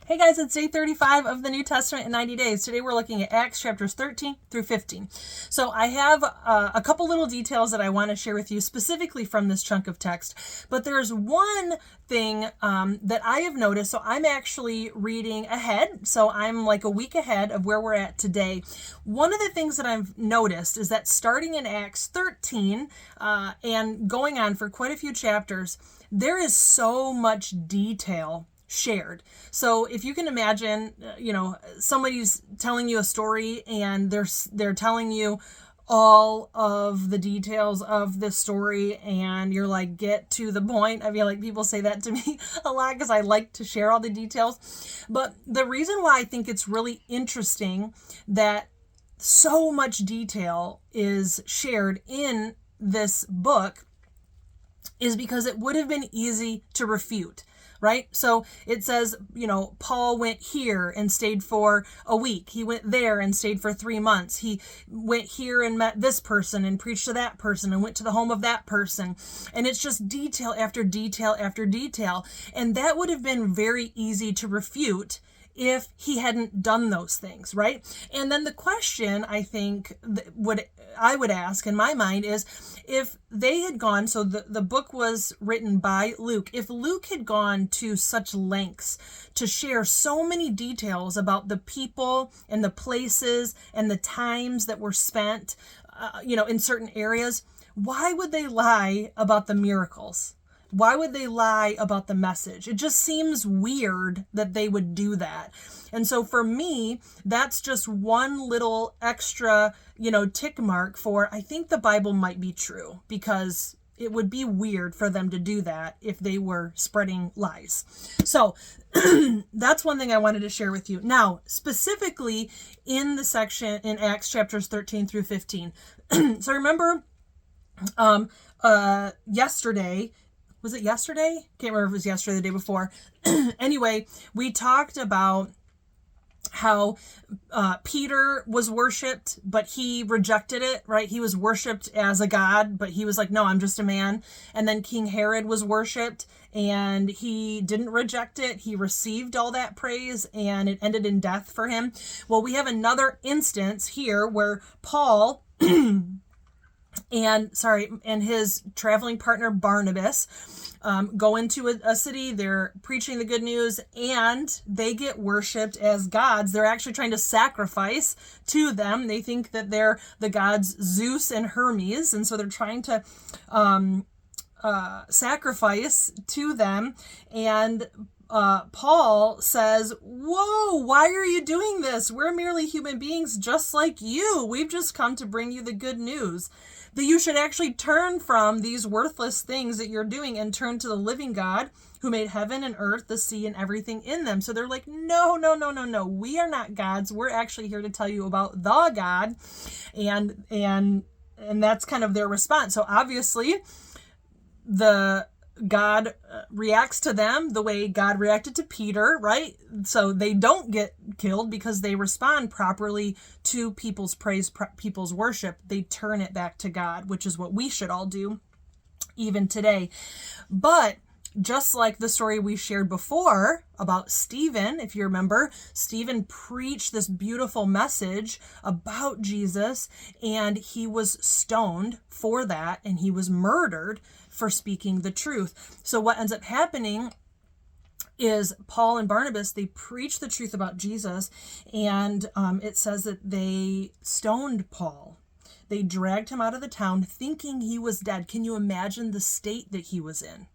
Hey guys, it's day 35 of the New Testament in 90 days. Today we're looking at Acts chapters 13 through 15. So I have a couple little details that I want to share with you specifically from this chunk of text. But there's one thing that I have noticed. So I'm actually reading ahead. So I'm like a week ahead of where we're at today. One of the things that I've noticed is that starting in Acts 13 and going on for quite a few chapters, there is so much detail shared. So if you can imagine, somebody's telling you a story and they're telling you all of the details of the story and you're like, get to the point. I feel like people say that to me a lot because I like to share all the details. But the reason why I think it's really interesting that so much detail is shared in this book is because it would have been easy to refute. Right? So it says, Paul went here and stayed for a week. He went there and stayed for 3 months. He went here and met this person and preached to that person and went to the home of that person. And it's just detail after detail after detail. And that would have been very easy to refute if he hadn't done those things, right? And then the question I think I would ask in my mind is if they had gone, so the book was written by Luke, if Luke had gone to such lengths to share so many details about the people and the places and the times that were spent, in certain areas, why would they lie about the miracles? Why would they lie about the message? It just seems weird that they would do that. And so for me, that's just one little extra, tick mark for I think the Bible might be true, because it would be weird for them to do that if they were spreading lies. So that's one thing I wanted to share with you. Now, specifically in the section in Acts chapters 13 through 15. So remember yesterday, was it yesterday? Can't remember if it was yesterday or the day before. Anyway, we talked about how Peter was worshipped, but he rejected it, right? He was worshipped as a god, but he was like, no, I'm just a man. And then King Herod was worshipped, and he didn't reject it. He received all that praise, and it ended in death for him. Well, we have another instance here where Paul and his traveling partner Barnabas go into a city. They're preaching the good news and they get worshipped as gods. They're actually trying to sacrifice to them. They think that they're the gods Zeus and Hermes, and so they're trying to sacrifice to them. And Paul says, whoa, why are you doing this? We're merely human beings just like you. We've just come to bring you the good news that you should actually turn from these worthless things that you're doing and turn to the living God who made heaven and earth, the sea, and everything in them. So they're like, no. We are not gods. We're actually here to tell you about the God. And that's kind of their response. So obviously the God reacts to them the way God reacted to Peter, right? So they don't get killed because they respond properly to people's praise, people's worship. They turn it back to God, which is what we should all do even today. But just like the story we shared before about Stephen, if you remember, Stephen preached this beautiful message about Jesus, and he was stoned for that, and he was murdered for speaking the truth. So what ends up happening is Paul and Barnabas, they preach the truth about Jesus, and it says that they stoned Paul. They dragged him out of the town thinking he was dead. Can you imagine the state that he was in?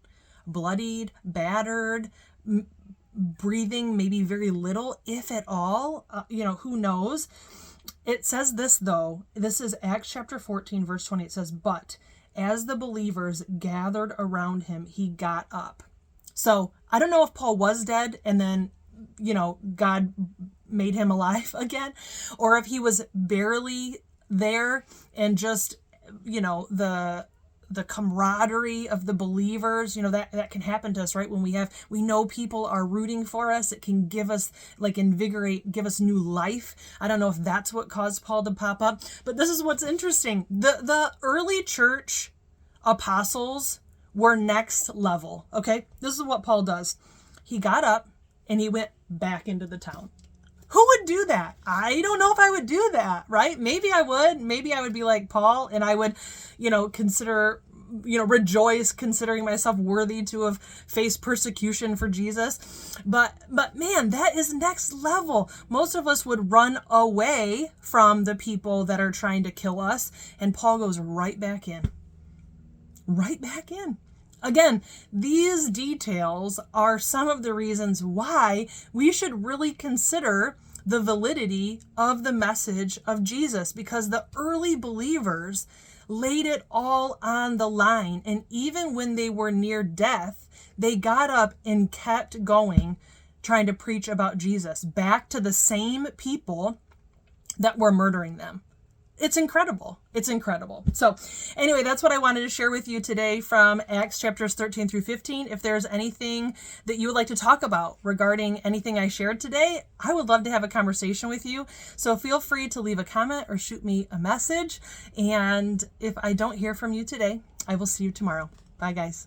Bloodied, battered, breathing maybe very little, if at all. Who knows? It says this, though. This is Acts chapter 14, verse 20. It says, but as the believers gathered around him, he got up. So I don't know if Paul was dead and then, God made him alive again, or if he was barely there and just, the camaraderie of the believers, that can happen to us, right? When we know people are rooting for us, it can give us give us new life. I don't know if that's what caused Paul to pop up, but this is what's interesting. The early church apostles were next level. Okay. This is what Paul does. He got up and he went back into the town. Who would do that? I don't know if I would do that, right? Maybe I would. Maybe I would be like Paul and I would, rejoice considering myself worthy to have faced persecution for Jesus. But man, that is next level. Most of us would run away from the people that are trying to kill us. And Paul goes right back in. Right back in. Again, these details are some of the reasons why we should really consider the validity of the message of Jesus, because the early believers laid it all on the line. And even when they were near death, they got up and kept going, trying to preach about Jesus back to the same people that were murdering them. It's incredible. It's incredible. So anyway, that's what I wanted to share with you today from Acts chapters 13 through 15. If there's anything that you would like to talk about regarding anything I shared today, I would love to have a conversation with you. So feel free to leave a comment or shoot me a message. And if I don't hear from you today, I will see you tomorrow. Bye, guys.